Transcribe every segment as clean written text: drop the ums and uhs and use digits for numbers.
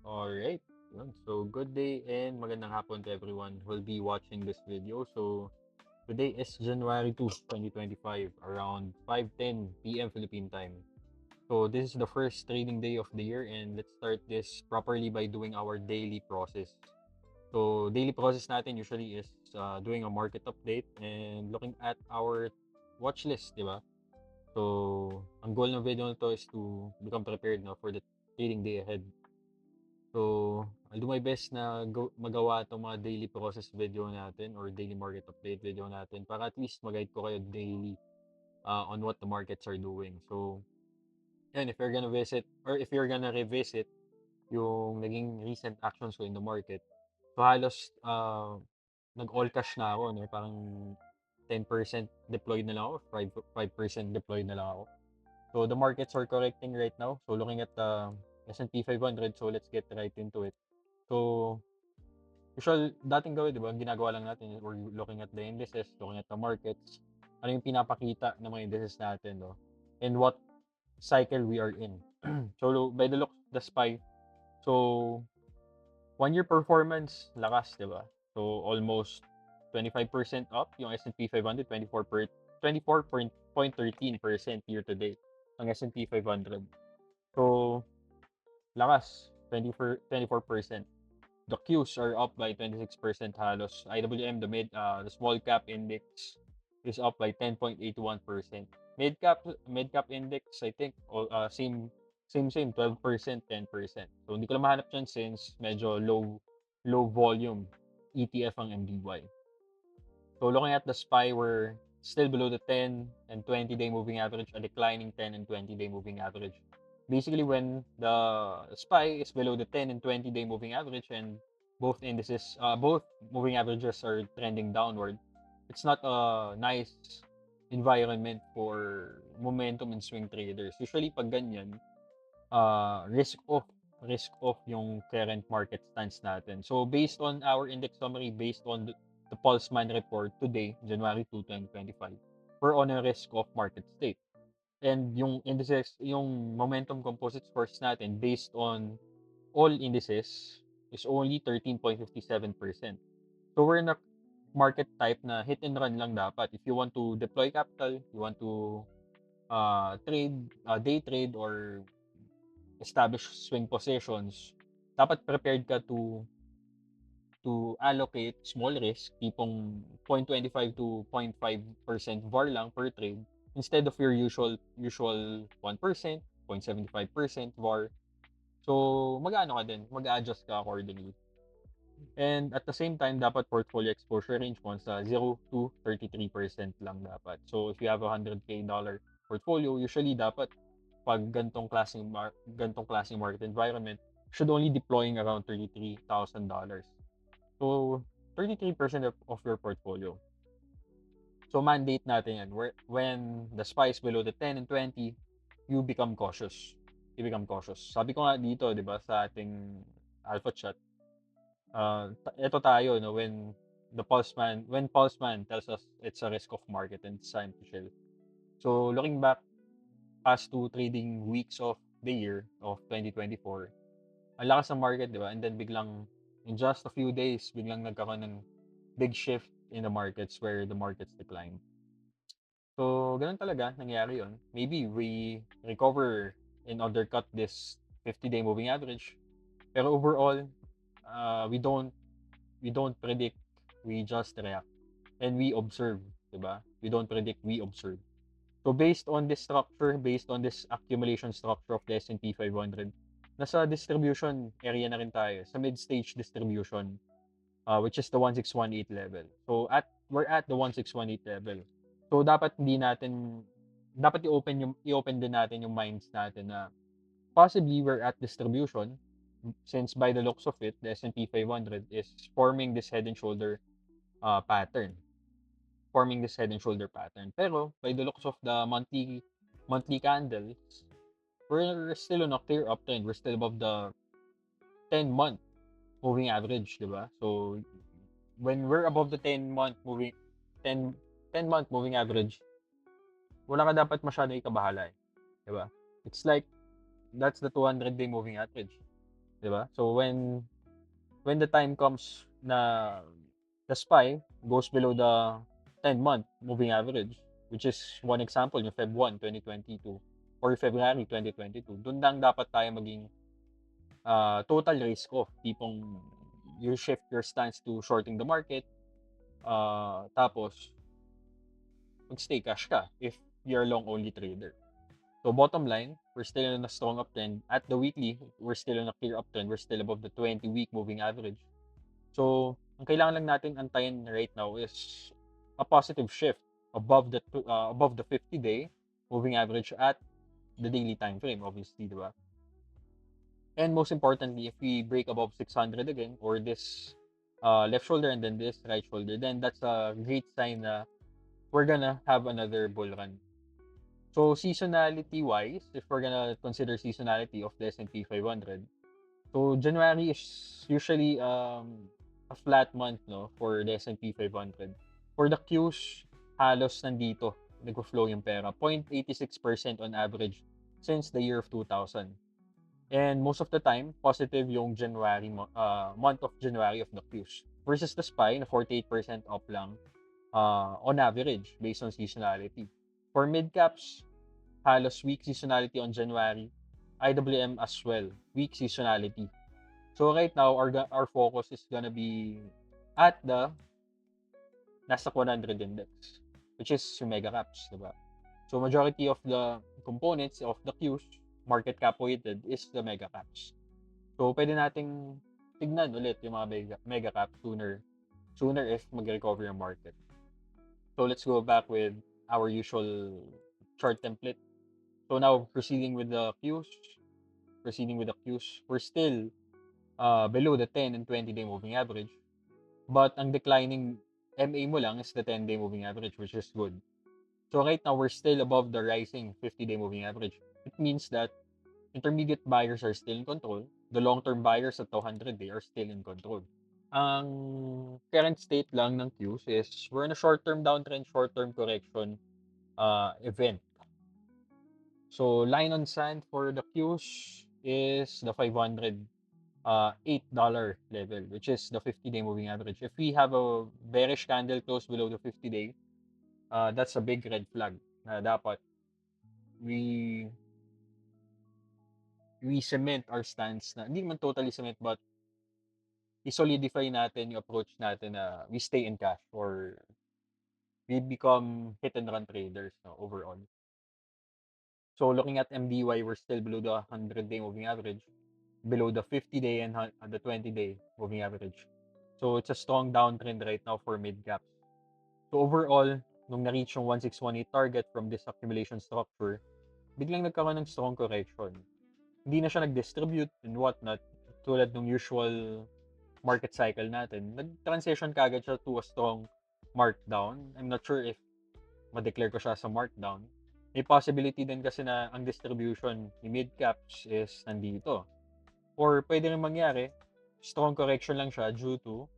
Alright. Yun. So, good day and magandang hapon to everyone who will be watching this video. So, today is January 2, 2025, around 5:10 p.m. Philippine time. So, this is the first trading day of the year, and let's start this properly by doing our daily process. So, daily process natin usually is doing a market update and looking at our watch list, di ba? So, ang goal ng video na to is to become prepared for the trading day ahead. So, I'll do my best na magawa itong mga daily process video natin or daily market update video natin para at least mag-guide ko kayo daily on what the markets are doing. So, yan, if you're gonna visit or if you're gonna revisit yung naging recent actions ko in the market, so halos nag-all cash na ako, no? Parang 10% deployed na lang ako, 5% deployed na lang ako. So, the markets are correcting right now. So, looking at the S&P 500, so let's get right into it. So, dating gawin, di ba, ang ginagawa lang natin, we're looking at the indices, looking at the markets, ano yung pinapakita ng mga indices natin, no? And what cycle we are in. So, by the look of the SPY, so, 1 year performance, lakas, di ba? So, almost 25% up, yung S&P 500, 24.13% year to date, ang S&P 500. So, lakas, 24%. The Qs are up by 26% halos. IWM, the small cap index is up by 10.81%. Mid cap index, I think, same, 12%, 10%. So, hindi ko lang mahanap dyan since medyo low volume ETF ang MDY. So, looking at the SPY, we're still below the 10 and 20-day moving average, a declining 10 and 20-day moving average. Basically, when the SPY is below the 10 and 20-day moving average and both moving averages are trending downward, it's not a nice environment for momentum and swing traders. Usually, pag ganyan, risk off yung current market stance natin. So, based on our index summary, based on the Pulseman report today, January 2, 2025, we're on a risk-off market state. And yung indices, yung momentum composite scores natin based on all indices is only 13.57%. So, we're in a market type na hit and run lang dapat. If you want to deploy capital, you want to day trade or establish swing positions, dapat prepared ka to allocate small risk, tipong 0.25 to 0.5% VAR lang per trade instead of your usual 1%, 0.75% VAR. So, mag-ano ka din, mag-adjust ka accordingly. And at the same time, dapat portfolio exposure range mo sa 0 to 33% lang dapat. So, if you have a $100K portfolio, usually dapat pag gantong klaseng market environment, should only deploying around $33,000. So, 33% of your portfolio. So, mandate natin yan. When the SPY is below the 10 and 20, you become cautious. You become cautious. Sabi ko nga dito, di ba, sa ating alpha chat, ito tayo, no, when Pulseman tells us it's a risk of market and it's time to chill. So, looking back, past two trading weeks of the year of 2024, ang lakas ng market, di ba? And then biglang, in just a few days, biglang nagkaroon ng big shift in the markets where the markets decline. So, ganun talaga, nangyari yon. Maybe we recover and undercut this 50-day moving average. Pero overall, we don't predict, we just react. And we observe, di ba? We don't predict, we observe. So based on this structure, based on this accumulation structure of the S&P 500, nasa distribution area na rin tayo, sa mid-stage distribution, which is the 1618 level. So we're at the 1618 level. So dapat i-open din natin yung minds natin na possibly we're at distribution since by the looks of it, the S&P 500 is forming this head and shoulder pattern. Forming this head and shoulder pattern. Pero by the looks of the monthly candles, we're still on a clear uptrend. We're still above the 10-month moving average, di ba? So when we're above the 10 10-month moving average, wala ka dapat masyado ikabahala, di ba? It's like that's the 200-day moving average. 'di ba? So when the time comes na the SPY goes below the 10-month moving average, which is one example yung Feb 1, 2022 or February 2022, dun lang dapat tayo maging total risk off. Tipong you shift your stance to shorting the market, tapos mag-stay cash ka if you're long only trader. So bottom line, we're still in a strong uptrend. At the weekly, we're still in a clear uptrend. We're still above the 20-week moving average. So, ang kailangan lang natin antayin right now is a positive shift above the 50-day moving average at the daily time frame, obviously, di ba? And most importantly, if we break above 600 again, or this left shoulder and then this right shoulder, then that's a great sign na we're gonna have another bull run. So seasonality-wise, if we're gonna consider seasonality of the S&P 500, so January is usually a flat month, no, for the S&P 500. For the Qs, halos nandito, nag-flow yung pera. 0.86% on average since the year of 2000. And most of the time, positive yung month of January of the Qs. Versus the SPY na 48% up lang on average based on seasonality. For mid-caps, halos weak seasonality on January. IWM as well, weak seasonality. So right now, our focus is gonna be at the Nasdaq 100 index, which is yung mega caps, diba? So majority of the components of the Qs, market cap weighted, is the mega caps. So pwede nating tignan ulit yung mga mega cap sooner if mag-recover yung market. So let's go back with our usual chart template. So now proceeding with the Qs, we're still below the 10 and 20-day moving average. But ang declining MA mo lang is the 10-day moving average, which is good. So right now, we're still above the rising 50-day moving average. It means that intermediate buyers are still in control. The long-term buyers at 200-day are still in control. Ang current state lang ng Qs is we're in a short-term downtrend, short-term correction event. So line on sand for the Qs is the 500 $8 level, which is the 50-day moving average. If we have a bearish candle close below the 50-day, that's a big red flag na dapat we cement our stance na hindi naman totally cement but i-solidify natin yung approach natin na we stay in cash or we become hit and run traders, no, overall. So looking at MDY, we're still below the 100-day moving average, below the 50-day and the 20-day moving average. So it's a strong downtrend right now for mid caps. So overall, nung na-reach yung 1618 target from this accumulation structure, biglang nagkaroon ng strong correction. Hindi na siya nag-distribute and whatnot, tulad ng usual market cycle natin. Nag-transition kagad siya to a strong markdown. I'm not sure if ma-declare ko siya sa markdown. May possibility din kasi na ang distribution ni mid-caps is nandito. Or pwede rin mangyari, strong correction lang siya due to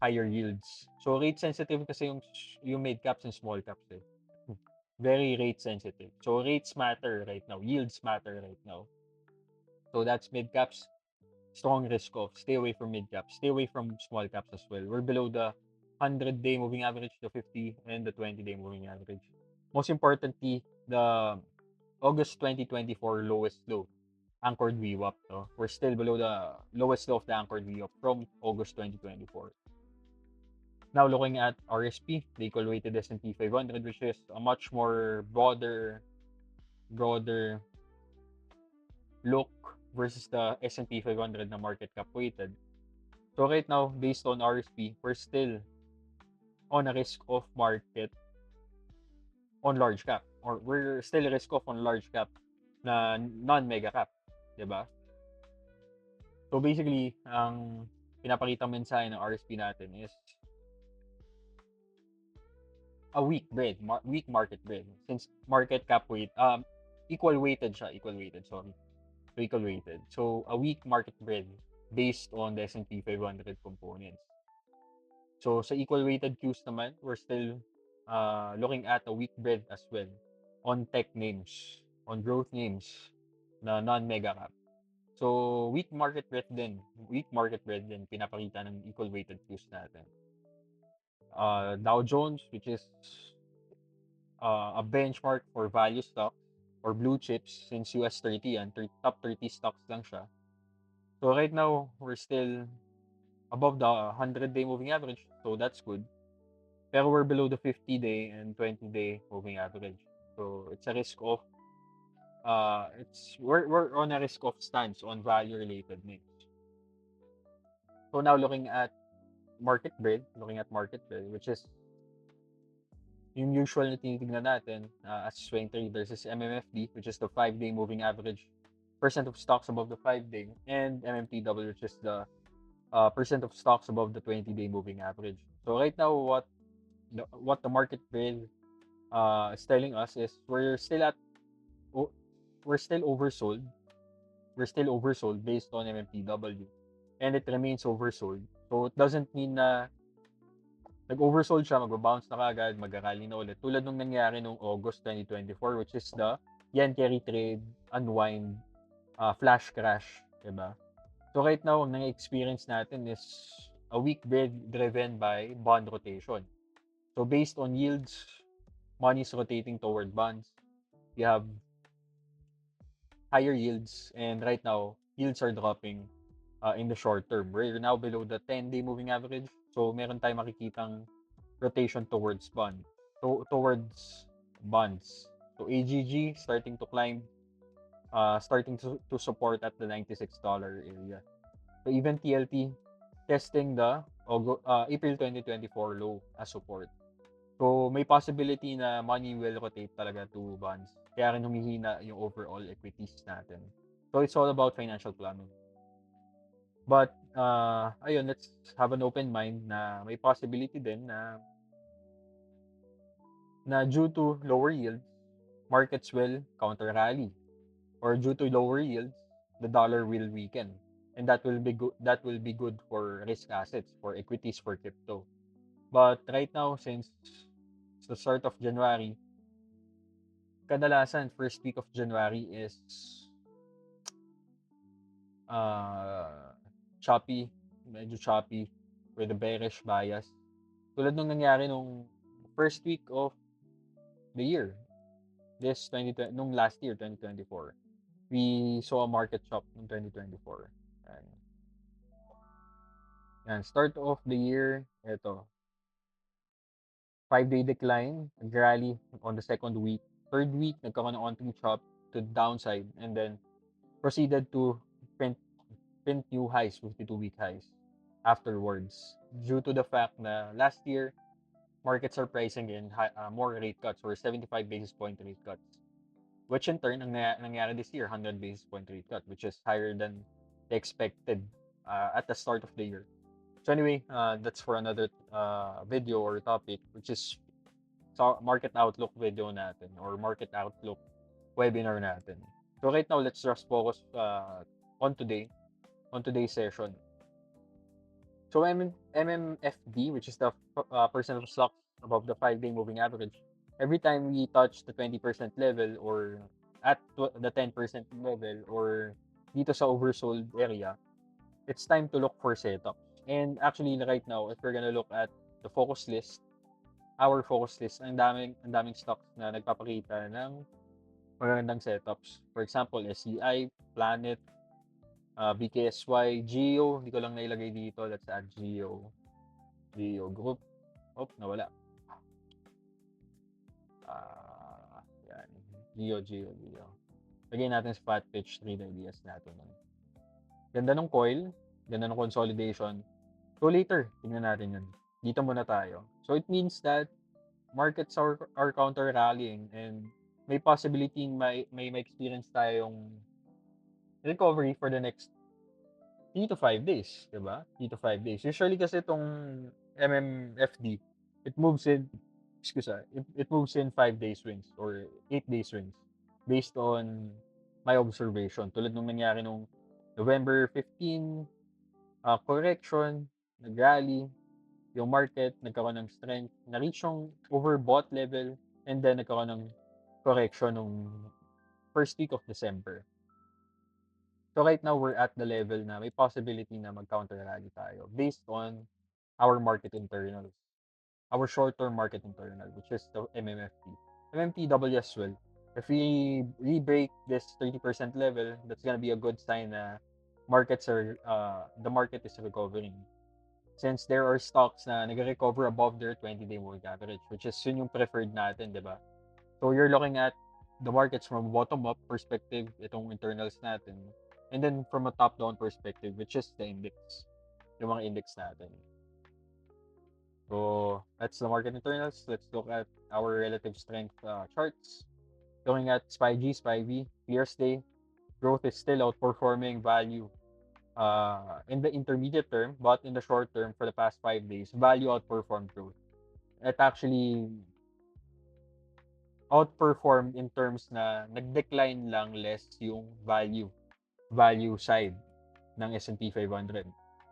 higher yields. So rate sensitive kasi yung mid caps and small caps eh. Very rate sensitive. So rates matter right now, yields matter right now. So that's mid caps, strong risk off. Stay away from mid caps. Stay away from small caps as well. We're below the 100-day moving average, the 50 and the 20-day moving average. Most importantly, the August 2024 lowest low, anchored VWAP. No? We're still below the lowest low of the anchored VWAP from August 2024. Now looking at RSP, the equal weighted S&P 500, which is a much more broader look versus the S&P 500 na market cap weighted. So right now, based on RSP, we're still on a risk of market on large cap, or we're still risk off on large cap na non-mega cap, 'di ba? So basically, ang pinapakita mensahe ng RSP natin is a weak market bread. Since market cap equal weighted, sorry. So equal weighted. So a weak market bread based on the S&P 500 components. So sa equal weighted Qs naman, we're still looking at a weak bread as well on tech names, on growth names na non-mega cap. So, weak market breadth din pinapakita ng equal weighted views natin. Dow Jones, which is a benchmark for value stocks or blue chips since US 30 yan, top 30 stocks lang siya. So right now, we're still above the 100-day moving average, so that's good. Pero we're below the 50-day and 20-day moving average. So it's a risk of we're on a risk of stance on value related names. So now looking at market breadth, which is yung usual na tinitignan natin as swing traders is MMFD, which is the 5-day moving average percent of stocks above the 5-day, and MMTW, which is the percent of stocks above the 20-day moving average. So right now, what the market breadth is telling us is we're still oversold. We're still oversold based on MMTW, and it remains oversold. So it doesn't mean na nag-oversold siya, magbabounce na kagad, mag-rally na ulit. Tulad nung nangyari nung August 2024, which is the yen carry trade unwind flash crash, diba? So right now, ang nang-experience natin is a weak breadth driven by bond rotation. So based on yields, money is rotating toward bonds. You have higher yields, and right now, yields are dropping in the short term. We're now below the 10-day moving average. So meron tayong makikitang rotation towards towards bonds. So AGG starting to climb, starting to support at the $96 area. So even TLT testing the April 2024 low as support. So may possibility na money will rotate talaga to bonds. Kaya rin humihina yung overall equities natin. So it's all about financial planning. But ayun, let's have an open mind na may possibility din na due to lower yields, markets will counter rally, or due to lower yields, the dollar will weaken, and that will be good. That will be good for risk assets, for equities, for crypto. But right now, since it's the start of January, kadalasan first week of January is choppy, medyo choppy with a bearish bias. Tulad nung nangyari nung first week of the year, nung last year, 2024. We saw a market chop in 2024. And start of the year, ito, 5-day decline, rally on the second week. Third week, nagkaroon ng onting chop to downside, and then proceeded to print new highs, 52-week highs afterwards, due to the fact na last year, markets are pricing in more rate cuts, or 75 basis point rate cuts, which in turn, ang nangyari this year, 100 basis point rate cut, which is higher than expected at the start of the year. So anyway, that's for another video or topic, which is market outlook video natin, or market outlook webinar natin. So right now, let's just focus on today's session. So MMFD, which is the percent of stocks above the 5-day moving average, every time we touch the 20% level, or at the 10% level, or dito sa oversold area, it's time to look for setups. And actually, right now, if we're gonna look at the focus list, our focus list, ang daming stocks na nagpapakita ng magandang setups. For example, SCI, Planet, BKSY, Geo, hindi ko lang nailagay dito. Let's add Geo Group. Oh, nawala. Yan. Geo. Lagyan natin sa fat pitch trade ideas natin. Ganda ng coil, ganda ng consolidation. So later, tingnan natin yun. Dito muna tayo. So it means that markets are counter rallying, and may possibility may experience tayong recovery for the next 3 to 5 days, 'di ba? 3 to 5 days. Usually kasi itong MMFD, it moves in it moves in 5-day swings or 8-day swings based on my observation. Tulad nung nangyari nung November 15, correction, nag-rally, yung market nagkaroon ng strength, na-reach yung overbought level, and then nagkaroon ng correction nung first week of December. So right now, we're at the level na may possibility na mag-counter rally tayo based on our market internals, our short-term market internal, which is the MMFT. MMTW as well. If we re-break this 30% level, that's gonna be a good sign na the market is recovering. Since there are stocks na nag-recover above their 20-day moving average, which is yun yung preferred natin, di ba? So you're looking at the markets from a bottom-up perspective, itong internals natin, and then from a top-down perspective, which is the index, yung mga index natin. So that's the market internals. Let's look at our relative strength charts. Looking at SPY-G, SPY-V, clear stay, growth is still outperforming value in the intermediate term, but in the short term, for the past 5 days, value outperformed growth. It actually outperformed in terms na nag-decline lang less yung value side ng S&P 500.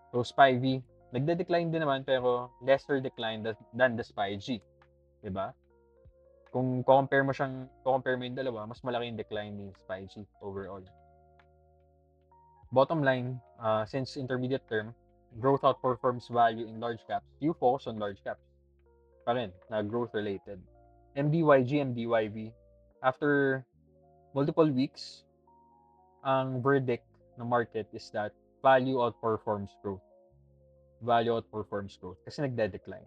So SPY-V, nagde-decline din naman pero lesser decline than the SPY-G, 'di ba? Kung compare mo yung dalawa, mas malaki yung decline ni SPY-G overall. Bottom line, since intermediate term, growth outperforms value in large caps. You focus on large caps pa rin na growth related. MDYG, MDYV, after multiple weeks, ang verdict ng market is that value outperforms growth. Value outperforms growth kasi nagde-decline.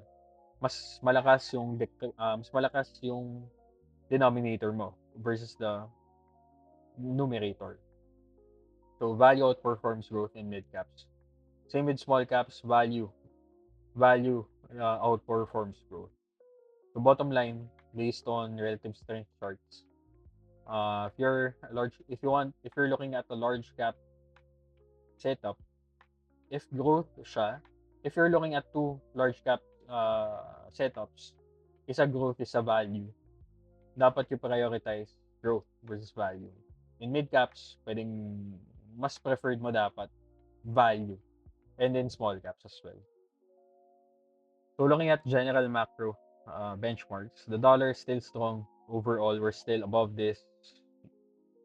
Mas malakas yung denominator mo versus the numerator. So value outperforms growth in mid caps. Same with small caps, value outperforms growth. So bottom line, based on relative strength charts, if you're looking at a large cap setup, if you're looking at two large cap setups, isa growth, isa value, dapat you prioritize growth versus value. In mid caps, mas preferred mo dapat value, and then small caps as well. So looking at general macro benchmarks, the dollar is still strong overall. We're still above this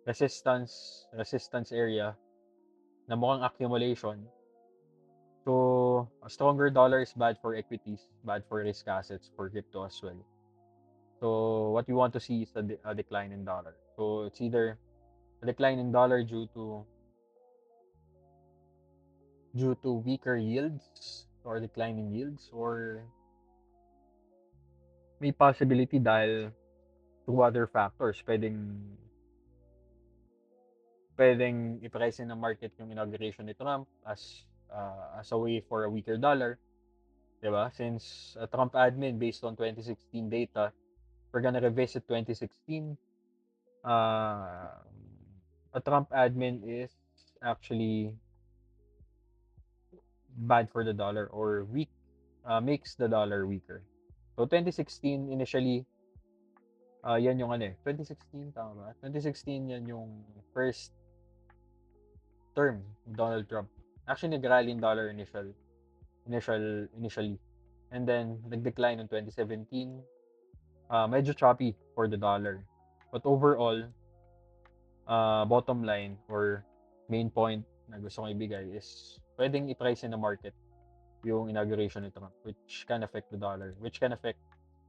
resistance area na mukhang accumulation. So a stronger dollar is bad for equities, bad for risk assets, for crypto as well. So what you want to see is a decline in dollar. So it's either a decline in dollar due to weaker yields or declining yields, or may possibility dahil to other factors. Pwedeng i-price in ng market yung inauguration ni Trump as a way for a weaker dollar, 'di ba? Since a Trump admin, based on 2016 data, we're gonna revisit 2016. A Trump admin is actually bad for the dollar or weak, makes the dollar weaker. So 2016 initially, yan yung 2016, tama ba? 2016 yan yung first term Donald Trump. Actually, nag-rally in dollar initially. And then, nag-decline in 2017. Medyo choppy for the dollar. But overall, bottom line or main point na gusto kong ibigay is pwedeng i-price in the market yung inauguration ni Trump, which can affect the dollar, which can affect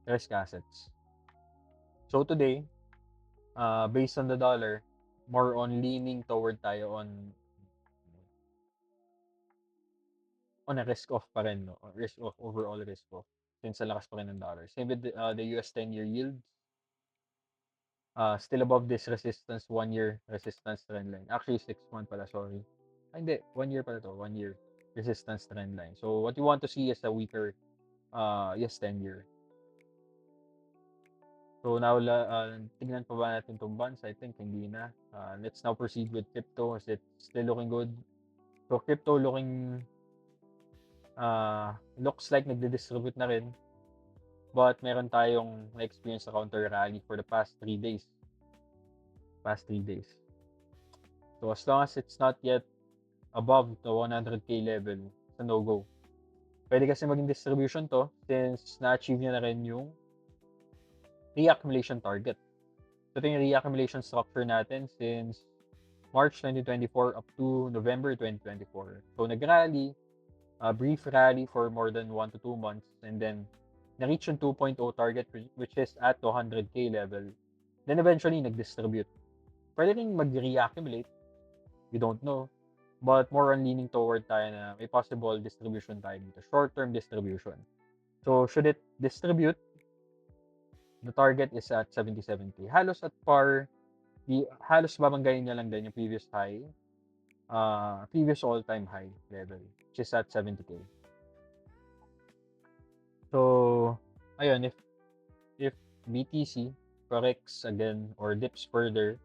risk assets. So today, based on the dollar, more on leaning toward tayo on a risk off pa rin, no? Risk off, overall risk off. Since sa lakas pa rin ng dollar. Same with the US 10-year yield. Still above this resistance, 1-year resistance trend line. Actually, 6-month pala, sorry. Hindi, 1 year pala to, 1 year resistance trend line. So, what you want to see is a weaker US 10-year. So, now, tignan pa ba natin itong bonds? I think hindi na. Let's now proceed with crypto. Is it still looking good? So, crypto looks like nagdi-distribute na rin. But meron tayong na-experience na counter rally for the past 3 days. So as long as it's not yet above the 100k level, it's a no-go. Pwede kasi maging distribution to since na-achieve niya na rin yung reaccumulation target. So ito yung reaccumulation structure natin since March 2024 up to November 2024. So nag-rally, a brief rally for more than 1 to 2 months, and then na-reach yung 2.0 target, which is at 200k level. Then eventually nag-distribute. Pwede rin mag-reaccumulate, we don't know. But more on leaning toward tayo na may possible distribution tayo dito, short-term distribution. So should it distribute, the target is at 77k. Halos at par, halos babanggayin niya lang din yung previous high, previous all-time high level, which is at 70k. So, ayun, if BTC corrects again or dips further,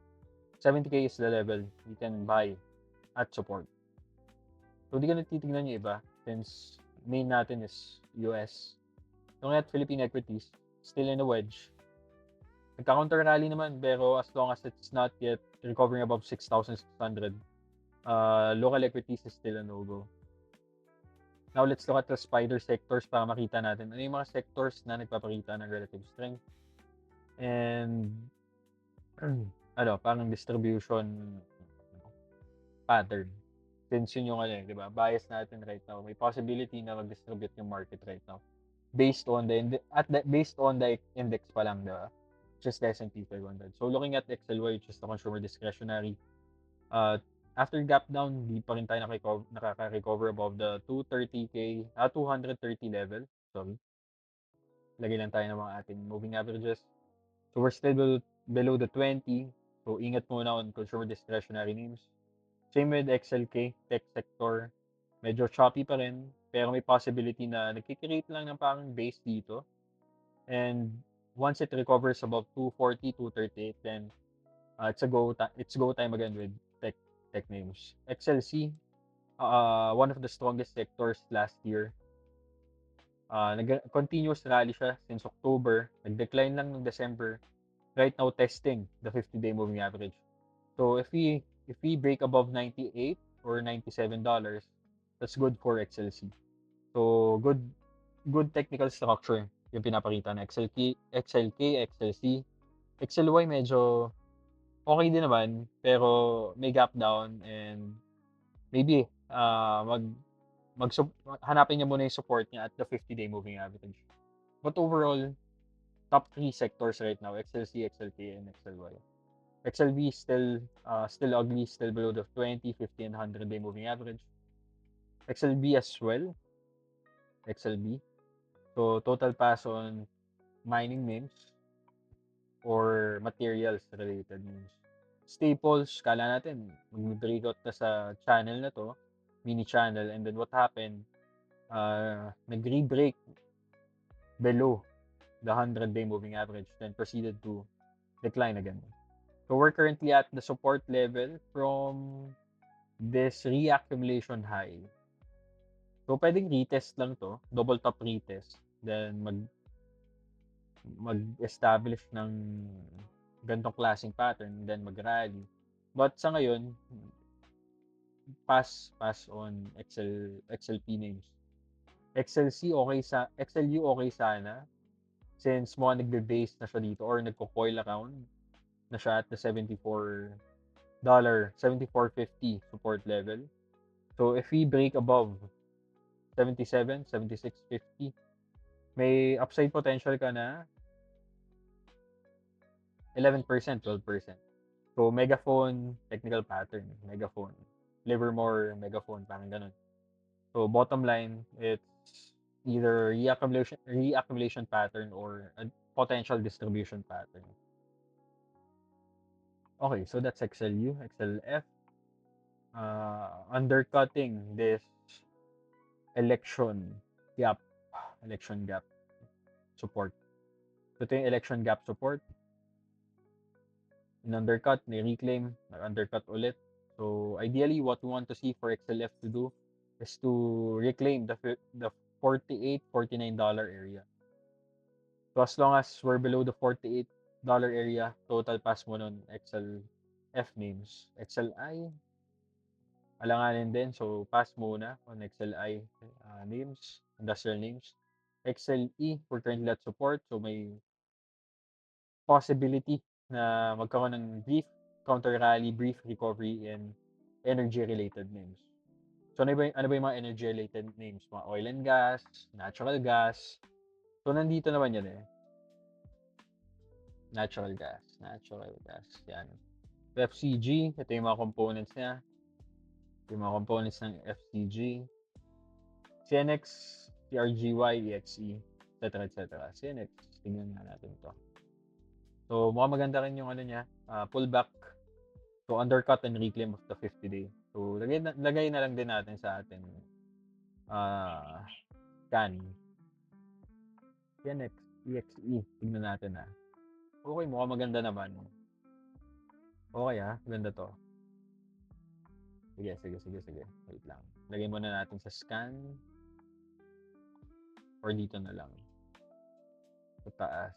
70k is the level you can buy at support. So, di ka na titignan yung iba since main natin is US. So, ngayon, Philippine equities, still in a wedge. Nagka-counter rally naman, pero as long as it's not yet recovering above 6,600, local equities is still a no-go. Now, let's look at the spider sectors para makita natin ano yung mga sectors na nagpapakita ng relative strength. And, parang distribution pattern. Since yun yung di ba, bias natin right now. May possibility na mag-distribute yung market right now. Based on the index pa lang, di ba? Just the S&P 500. So, looking at XLY, which is the consumer discretionary, after gap down, di pa rin tayo nakaka-recover above the 230 level. Sorry. Lagay lang tayo ng mga ating moving averages. So, we're still below the 20. So, ingat muna on consumer discretionary names. Same with XLK, tech sector. Medyo choppy pa rin. Pero may possibility na nagkikreate lang ng parang base dito. And once it recovers above 240, 238, then it's go time again with tech names. XLC, one of the strongest sectors last year. Continuous rally siya since October. Nag-decline lang ng December. Right now, testing the 50-day moving average. So if we break above 98 or $97, that's good for XLC. So good technical structure yung pinapakita na XLK, XLC. XLY medyo okay din naman, pero may gap down and maybe hanapin niya muna yung support niya at the 50-day moving average. But overall, top 3 sectors right now, XLC, XLK, and XLY. XLV still ugly, still below the 20, 50, and 100-day moving average. XLB as well. XLB. So, total pass on mining names or materials related names. Staples, kala natin, mag-breakout na sa channel na to, mini channel, and then what happened, nag-re-break below the 100-day moving average, then proceeded to decline again. So we're currently at the support level from this reaccumulation high. So pwedeng retest lang to, double top retest, then mag-establish ng ganitong klaseng pattern, then mag-rally. But sa ngayon, pass on XLP names. XLU okay sana since mo nagbe-base na siya dito or nagko-coil around na siya at the $74.50 support level. So if we break above 77, 76.50, may upside potential ka na 11%, 12%. So Megaphone, technical pattern, Megaphone. Livermore, Megaphone, parang ganun. So bottom line, it's either reaccumulation pattern or a potential distribution pattern. Okay, so that's XLU, XLF. Undercutting this election gap support. So ito yung election gap support. In undercut, may reclaim, undercut ulit. So ideally, what we want to see for XLF to do is to reclaim the $48, $49 area. So as long as we're below the $48 area, total pass mo nun XLF names. XLI, alanganin din. So pass muna on XLI names, industrial names. XLE, we're currently at support. So may possibility na magkaroon ng brief counter rally, brief recovery, and energy-related names. So ano ba yung mga energy-related names? Mga oil and gas, natural gas. So nandito naman yan eh. Natural gas. Yan. So, FCG, ito yung mga components niya. Yung mga components ng FCG. CNX, CRGY, EXE, etc. CNX, tingnan nga natin to. So, mukhang maganda rin yung ano niya, pullback. So, undercut and reclaim of the 50-day. So, lagay na lang din natin sa atin scan. CNX, EXE, tingnan natin Okay, mukhang maganda naman. Okay maganda to. Sige. Wait lang. Lagay muna natin sa scan. Or dito na lang. Sa taas.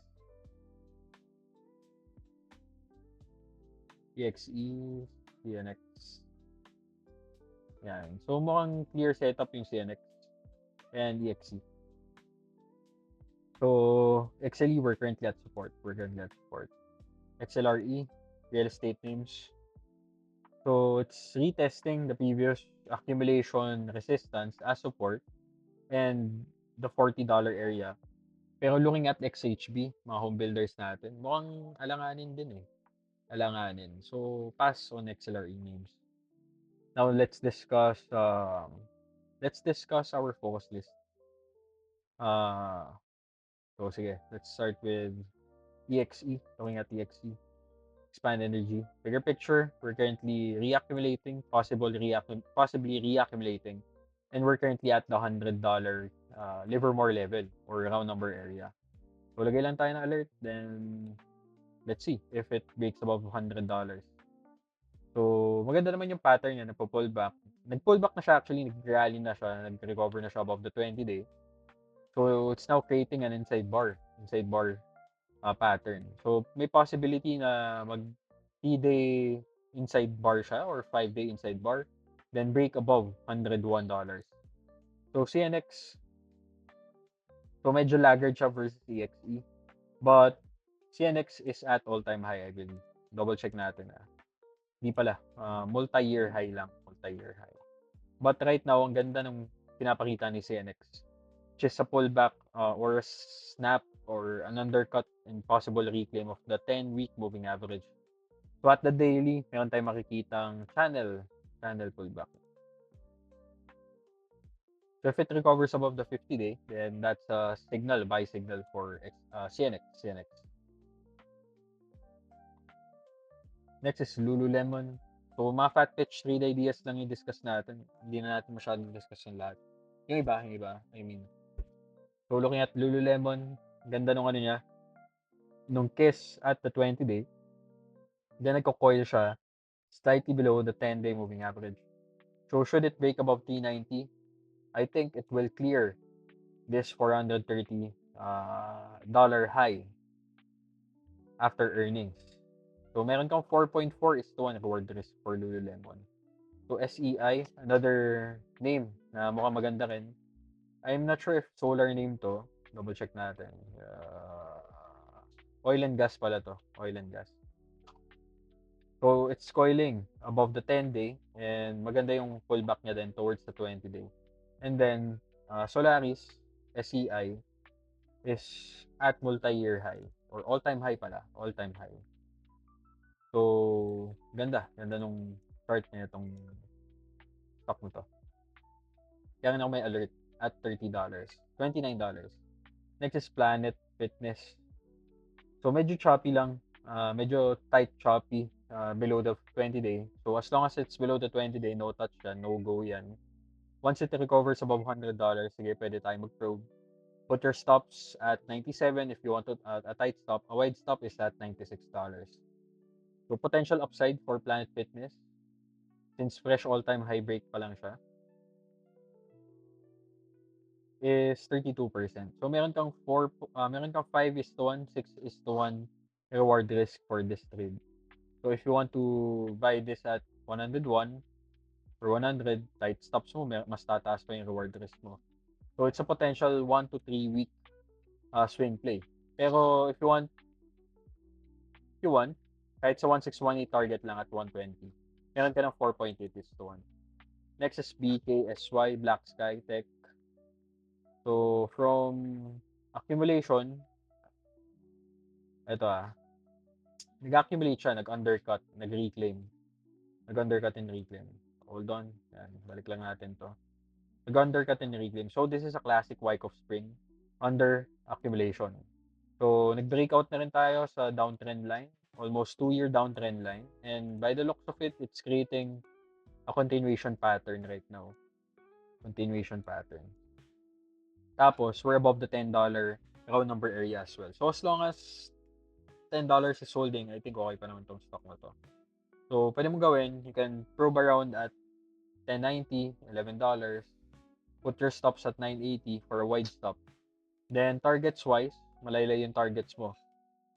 EXE, CNX. Yan. So, mukhang clear setup yung CNX and EXE. So, XLE, we're currently at support. XLRE, real estate names. So, it's retesting the previous accumulation resistance as support and the $40 area. Pero looking at XHB, mga home builders natin, mukhang alanganin din eh. So, pass on XLRE names. Now, let's discuss our focus list. So, sige, let's start with EXE. Looking at EXE. Expand energy. Bigger picture, we're currently reaccumulating, possibly reaccumulating. And we're currently at the $100 Livermore level or round number area. So, lagay lang tayo ng alert. Then, let's see if it breaks above $100. So, maganda naman yung pattern niya, nagpo-pullback. Nag-pullback na siya actually, nag-rally na siya, nag-recover na siya above the 20-day. So, it's now creating an inside bar pattern. So, may possibility na mag 3-day inside bar siya or 5-day inside bar, then break above $101. So, CNX, so medyo laggard siya versus EXE. But, CNX is at all-time high, I believe. Double check natin. Hindi pala. Multi-year high lang. But right now, ang ganda ng pinapakita ni CNX. Which is a pullback or a snap or an undercut and possible reclaim of the 10-week moving average. So at the daily, meron tayong makikitang channel pullback. So if it recovers above the 50-day, then that's a buy signal for CNX. Next is Lululemon. So mga fat pitch trade ideas lang yung discuss natin. Hindi na natin masyadong discuss yung lahat. Yung iba, So looking at Lululemon, ganda nung ano niya, nung kiss at the 20-day. Then nagko-coil siya slightly below the 10-day moving average. So should it break above 390, I think it will clear this $430 high after earnings. So meron kang 4.4:1 reward risk for Lululemon. So SEI, another name na mukhang maganda rin. I'm not sure if solar name to. Double check natin. Oil and gas pala to. So it's coiling above the 10-day and maganda yung pullback niya din towards the 20-day. And then Solaris, SEI, is at multi-year high or all-time high. So ganda nung chart niya itong stock mo to. Kaya nga may alert at $30, $29. Next is Planet Fitness. So medyo choppy lang, medyo tight choppy below the 20-day. So as long as it's below the 20-day, no touch yan, no go yan. Once it recovers above $100, sige, pwede tayo mag-probe. Put your stops at 97 if you want to, a tight stop. A wide stop is at $96. So potential upside for Planet Fitness, since fresh all-time high break pa lang siya, is 32%. So meron kang 5:1, 6:1 reward risk for this trade. So if you want to buy this at 101 or 100, tight stops mo, mas tataas pa yung reward risk mo. So it's a potential 1 to 3 week swing play. Pero if you want, Kahit sa 1618 target lang at 120. Meron ka ng 4.8:1. Next is BKSY, Black Sky Tech. So, from accumulation, ito nag-accumulate siya, nag-undercut, nag-reclaim. Nag-undercut and reclaim. Hold on. Yan, balik lang natin to. Nag-undercut and reclaim. So, this is a classic Wyckoff Spring under accumulation. So, nag-breakout na rin tayo sa downtrend line. Almost 2-year downtrend line. And by the looks of it, it's creating a continuation pattern right now. Continuation pattern. Tapos, we're above the $10 round number area as well. So, as long as $10 is holding, I think okay pa naman tong stock na to. So, pwede mong gawin, you can probe around at $10.90, $11. Put your stops at $9.80 for a wide stop. Then, targets wise, malaylay yung targets mo.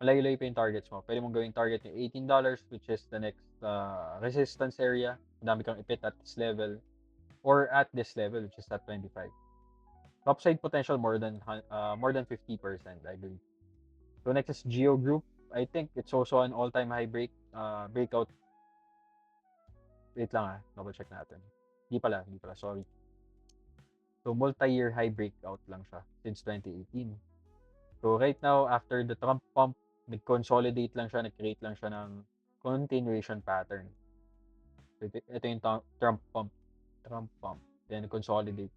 Malaylay pa yung targets mo. Pwede mong gawing target yung $18, which is the next resistance area. Madami kang ipit at this level. Or at this level, which is at 25. Upside potential more than 50%, I believe. So next is Geo Group. I think it's also an all-time high breakout. Wait lang double check natin. Hindi pala, sorry. So multi-year high breakout lang siya since 2018. So right now, after the Trump pump, nag-consolidate lang siya, nag-create lang siya ng continuation pattern. So, ito yung Trump pump. Then consolidate.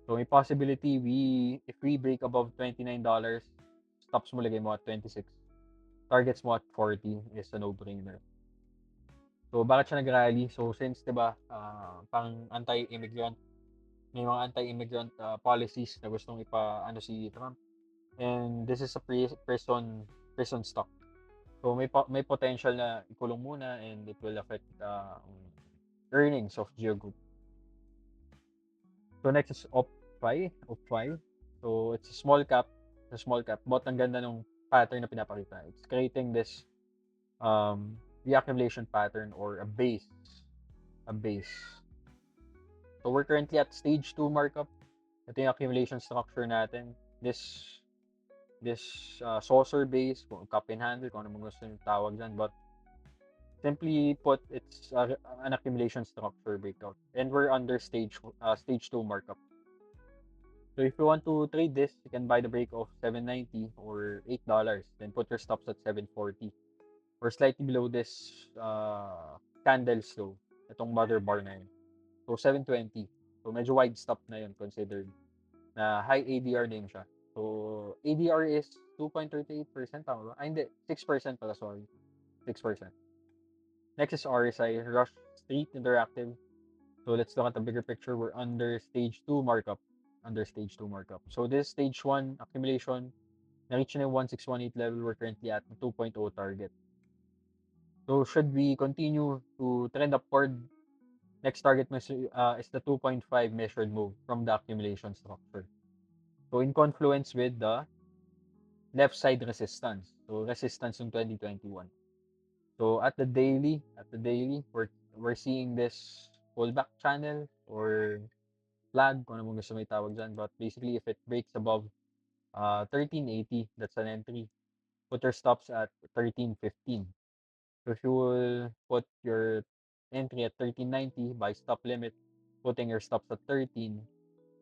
So may possibility if we break above $29, stops mo lagay mo at 26. Targets mo at 40 is a no-brainer. So bakit siya nag-rally? So since 'di ba, pang anti-immigrant, may mga anti-immigrant policies na gustong ipaano si Trump. And this is a prison stock. So may potential na ikulong muna and it will affect earnings of Geo Group. So next is OpFi. So it's a small cap. But ang ganda ng pattern na pinapakita. It's creating this reaccumulation pattern or a base. So we're currently at stage 2 markup. Ito yung accumulation structure natin. This saucer base, cup and handle, kung ano mo gusto yung tawag dyan. But simply put, it's an accumulation structure breakout. And we're under stage 2 markup. So if you want to trade this, you can buy the break of $7.90 or $8. Then put your stops at $7.40 or slightly below this candle slow. Itong mother bar na yun. So $7.20. So medyo wide stop na yun considered na high ADR din siya. So ADR is 2.38%, tama ba? Hindi, 6% pala, sorry. 6%. Next is RSI, Rush Street Interactive. So let's look at the bigger picture. We're under stage 2 markup. So this stage 1 accumulation, na-reach na yung 1618 level. We're currently at 2.0 target. So should we continue to trend upward, next target is the 2.5 measured move from the accumulation structure. So in confluence with the left side resistance. So resistance in 2021. So at the daily, we're seeing this pullback channel or flag, kung ano mo gusto may tawag dyan. But basically, if it breaks above 1380, that's an entry. Put your stops at 1315. So if you will put your entry at 1390 by stop limit, putting your stops at 13,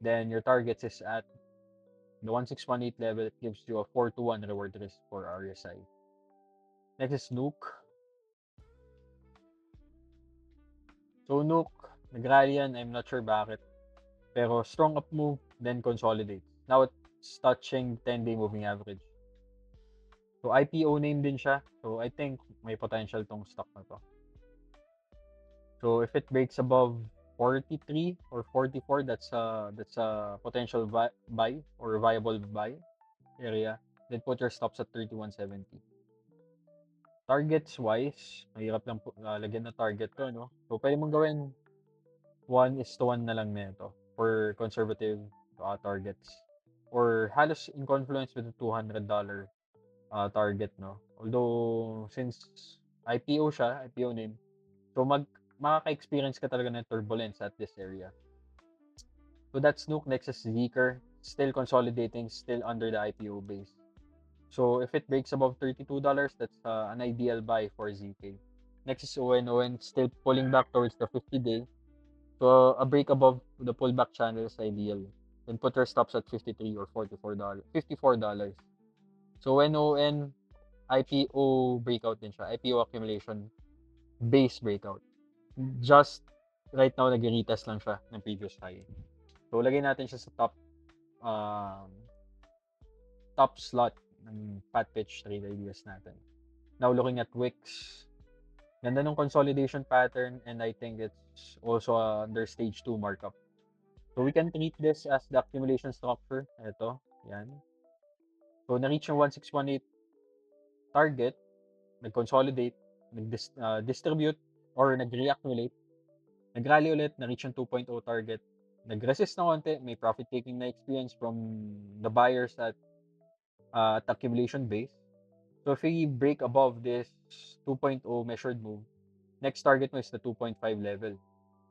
then your targets is at the 1618 level. It gives you a 4-1 reward risk for RSI. Next is Nuke. So Nuke, nag-rally yan. I'm not sure bakit. Pero strong up move, then consolidates. Now it's touching 10-day moving average. So IPO name din siya. So I think may potential tong stock na to. So if it breaks above 43 or 44, that's a potential buy or viable buy area. Then put your stops at 3170. Targets wise, mahirap lang lagyan na target to, no? So pwede mong gawin 1:1 na lang nito for conservative targets. Or halos in confluence with the $200 target, no? Although since IPO name, so makaka-experience ka talaga ng turbulence at this area. So that's Nuke. Next is Zeekr, still consolidating, still under the IPO base. So if it breaks above $32, that's an ideal buy for ZK. Next is ONON, still pulling back towards the 50-day. So a break above the pullback channel is ideal. Then put your stops at 53 or $44. $54. So ONON, IPO breakout din siya. IPO accumulation base breakout. Just right now nag-retest lang siya ng previous high. So lagay natin siya sa um, top slot ng fat pitch trade ideas natin. Now looking at Wix, ganda ng consolidation pattern, and I think it's also under stage 2 markup. So we can treat this as the accumulation structure. Ito, yan. So na-reach yung 1618 target, nag-consolidate, nag-distribute, or nag-reaccumulate, nag-rally ulit, na-reach yung 2.0 target, nag-resist na konti, may profit-taking na experience from the buyers at accumulation base. So if we break above this 2.0 measured move, next target mo is the 2.5 level.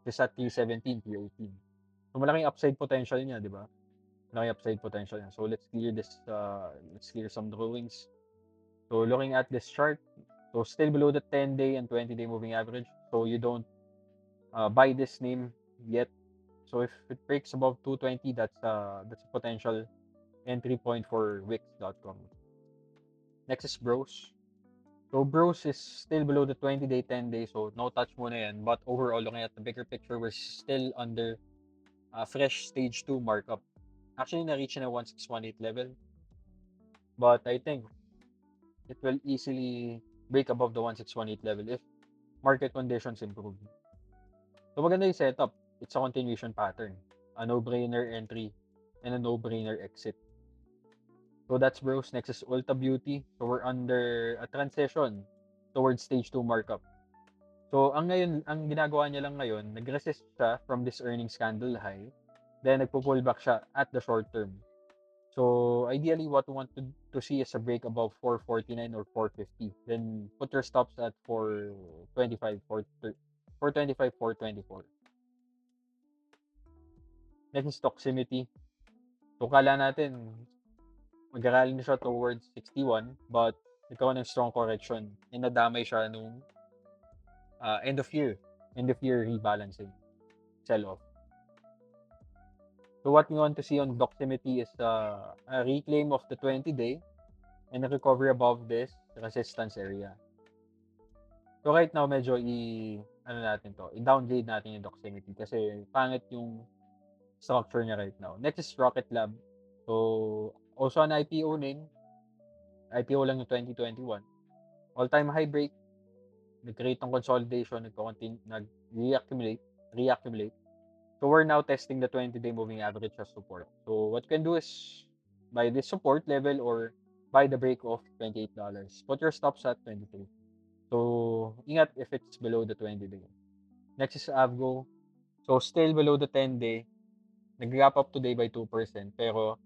Just at 317, 318. So malaking upside potential niya, di ba? Malaking upside potential niya. So let's clear this, let's clear some drawings. So looking at this chart, so still below the 10-day and 20-day moving average. So you don't buy this name yet. So if it breaks above 220, that's a potential entry point for Wix.com. Next is Bros. So Bros is still below the 20-day, 10-day, so no touch muna yan. But overall, looking at the bigger picture, we're still under fresh stage 2 markup. Actually, na-reach na 1618 level. But I think it will easily break above the 1618 level if market conditions improve. So maganda yung setup. It's a continuation pattern. A no-brainer entry and a no-brainer exit. So that's Bros. Next is Ulta Beauty. So we're under a transition towards stage 2 markup. So ang ginagawa niya lang ngayon, nag-resist siya from this earnings candle high. Then nagpo-pull back siya at the short term. So ideally what we want to see is a break above 449 or 450. Then put your stops at 425, 425, 424. Next is Toximity. So kala natin mag-rally na siya towards 61, but nagkaroon ng strong correction and nadamay siya nung end of year rebalancing, sell-off. So what we want to see on Doximity is a reclaim of the 20-day and a recovery above this resistance area. So right now, medyo i-downgrade natin yung Doximity kasi pangit yung structure niya right now. Next is Rocket Lab. So also an IPO din. IPO lang yung 2021. All-time high break. Nag-create ng consolidation, nag-reaccumulate. So we're now testing the 20-day moving average as support. So what you can do is buy this support level or buy the break of $28. Put your stops at 23. So ingat if it's below the 20-day. Next is Avgo. So still below the 10-day. Nag-wrap up today by 2%. Pero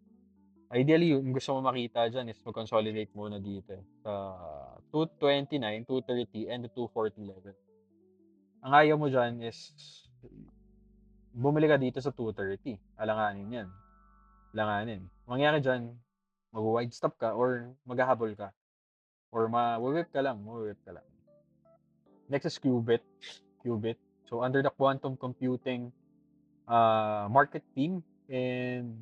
ideally, yung gusto mo makita dyan is mag-consolidate muna dito sa 229, 230, and the 240 level. Ang ayaw mo dyan is bumili ka dito sa 230. Alanganin yan. Alanganin. Mangyari dyan, mag-wide stop ka or maghahabol ka. Or ma-whip ka lang. Next is Qubit. So under the quantum computing market team and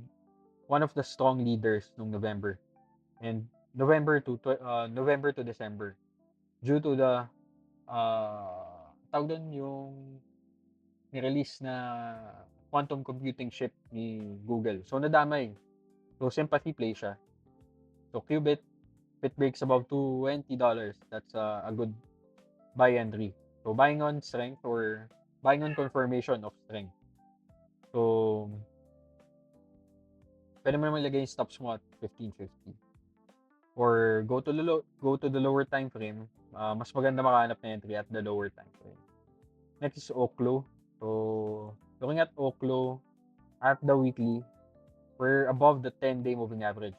one of the strong leaders nung November. And November to December. Due to the tawag doon yung ni-release na quantum computing chip ni Google. So nadamay. So sympathy play siya. So Qubit, if it breaks above $20, that's a good buy entry. So buying on strength or buying on confirmation of strength. So pwede mo naman ilagay yung stops mo at 15.50. Or go to the lower time frame. Mas maganda makahanap na entry at the lower time frame. Next is Oklo. So looking at Oklo at the weekly, we're above the 10-day moving average.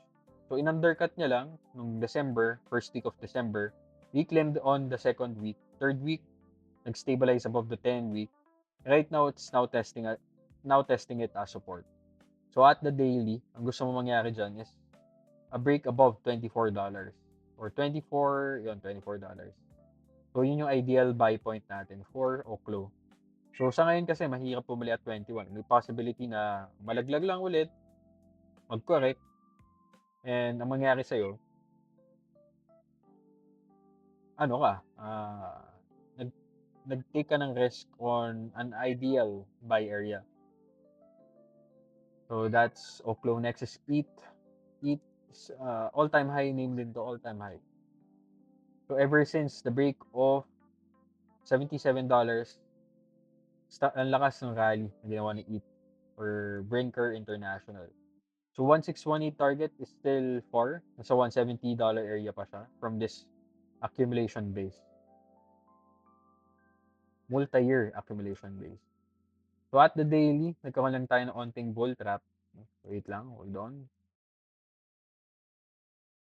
So in-undercut niya lang nung December, first week of December, reclaimed on the second week. Third week, nag-stabilize above the 10-week. Right now, it's now testing it as support. So at the daily, ang gusto mo mangyari dyan is a break above $24 or 24, yun, $24. So, yun yung ideal buy point natin for Oklo. So, sa ngayon kasi, mahirap pumili at 21. May possibility na malaglag lang ulit, mag-correct, and ang mangyari sa'yo, ano ka, nag, nag-take ka ng risk on an ideal buy area. So, that's Oklo. Next is ETH. ETH is all-time high, name din to, all-time high. So, ever since the break of $77, ang lakas ng rally na ginawa ni ETH or Brinker International. So, 1618 target is still far. Nasa $170 area pa siya from this accumulation base. Multi-year accumulation base. So, at the daily, nagkaroon lang tayo ng onting bull trap. Wait lang, hold on.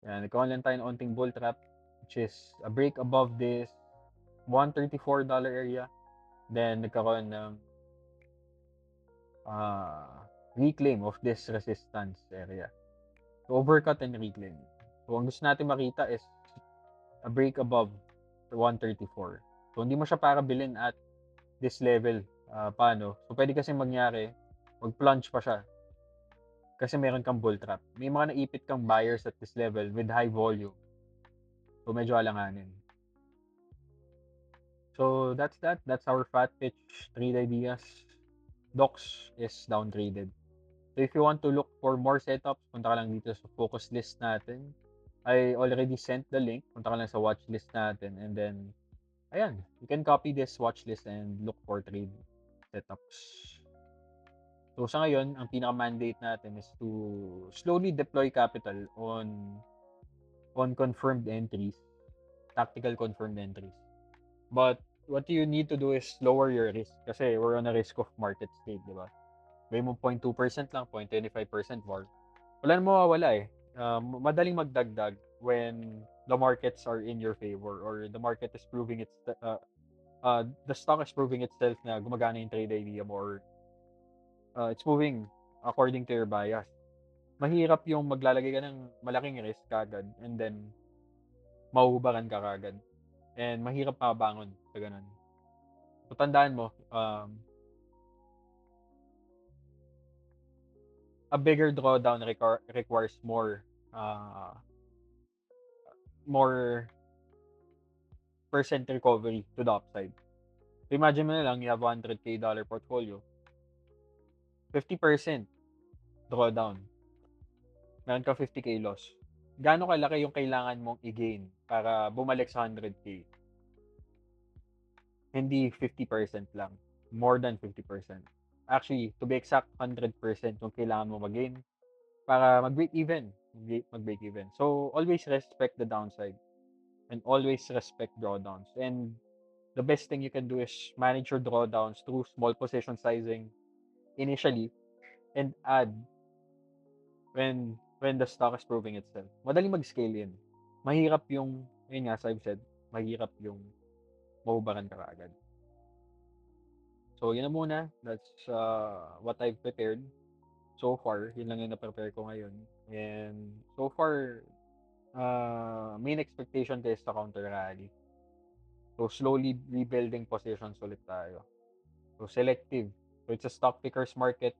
Yan, nagkaroon lang tayo ng onting bull trap, which is a break above this $134 area. Then, nagkaroon ng reclaim of this resistance area. So, overcut and reclaim. So, ang gusto natin makita is a break above 134. So, hindi mo siya para bilhin at this level. Paano? So, pwede kasi mangyari, mag-plunge pa siya. Kasi meron kang bull trap. May mga naipit kang buyers at this level with high volume. So, medyo alanganin. So, that's that. That's our fat pitch trade ideas. DOX is downtraded. So, if you want to look for more setups, punta ka lang dito sa focus list natin. I already sent the link. Punta ka lang sa watch list natin. And then, ayan, you can copy this watch list and look for trade setups. So, sa ngayon, ang pinaka-mandate natin is to slowly deploy capital on confirmed entries, tactical confirmed entries. But what you need to do is lower your risk kasi we're on a risk of market state, di ba? Gawin mo 0.2% lang, 0.25% more. Wala na mawawala eh. Madaling magdagdag when the markets are in your favor or the market is proving the stock is proving itself na gumagana yung trade idea mo or it's moving according to your bias. Mahirap yung maglalagay ka ng malaking risk kagad and then mahuhubaran ka kagad. And mahirap makabangon sa ganun. So, tandaan mo, a bigger drawdown requires more percent recovery to the upside. So, imagine mo na lang, you have $100K portfolio, 50% drawdown, meron ka 50K loss. Gaano kalaki yung kailangan mong i-gain para bumalik sa 100K? Hindi 50% lang, more than 50%. Actually, to be exact, 100% yung kailangan mo mag-gain para mag-break even. So, always respect the downside and always respect drawdowns. And the best thing you can do is manage your drawdowns through small position sizing initially and add when the stock is proving itself. Madaling mag-scale yun. Mahirap yung, yun nga, as I've said, mahirap yung mahubaran ka agad. So, yun na muna. That's what I've prepared so far. Yun lang yung na-prepare ko ngayon. And so far, main expectation is sa counter rally. So, slowly rebuilding positions ulit tayo. So, selective. So, it's a stock picker's market.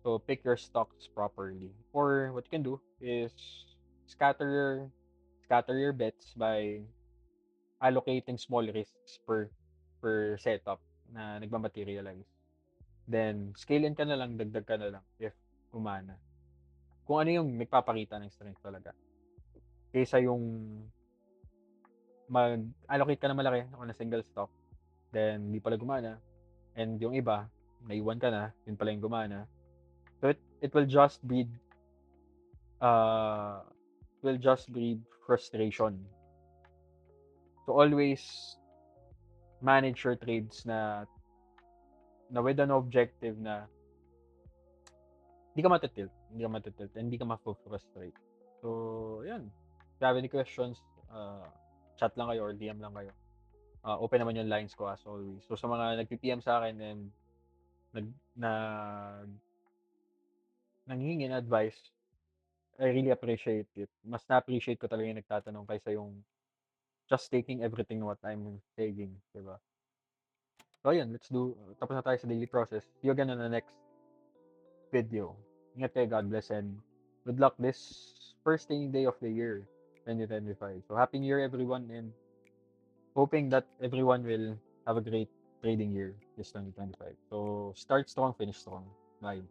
So, pick your stocks properly. Or what you can do is scatter your bets by allocating small risks per setup na nagmamaterialize. Then, scale in ka na lang, dagdag ka na lang if kumana. Kung ano yung nagpapakita ng strength talaga. Kaysa yung mag-allocate ka na malaki on a single stock, then hindi pala gumana, and yung iba, naiwan ka na, yun pala yung gumana. So, it will just breed frustration. So, always manage your trades na with an objective na hindi ka matitilt, hindi ka ma-frustrate. So, yan. If you have any questions, chat lang kayo or DM lang kayo. Open naman yung lines ko as always. So, sa mga nag-PM sa akin and nanghihingi ng advice, I really appreciate it. Mas na-appreciate ko talaga yung nagtatanong kaysa yung just taking everything what I'm saying, 'di ba? So ayun, tapos na tayo sa daily process. See you again on the next video. Ingat kayo, God bless, and good luck this first trading day of the year, 2025. So happy New Year, everyone, and hoping that everyone will have a great trading year this 2025. So start strong, finish strong. Bye.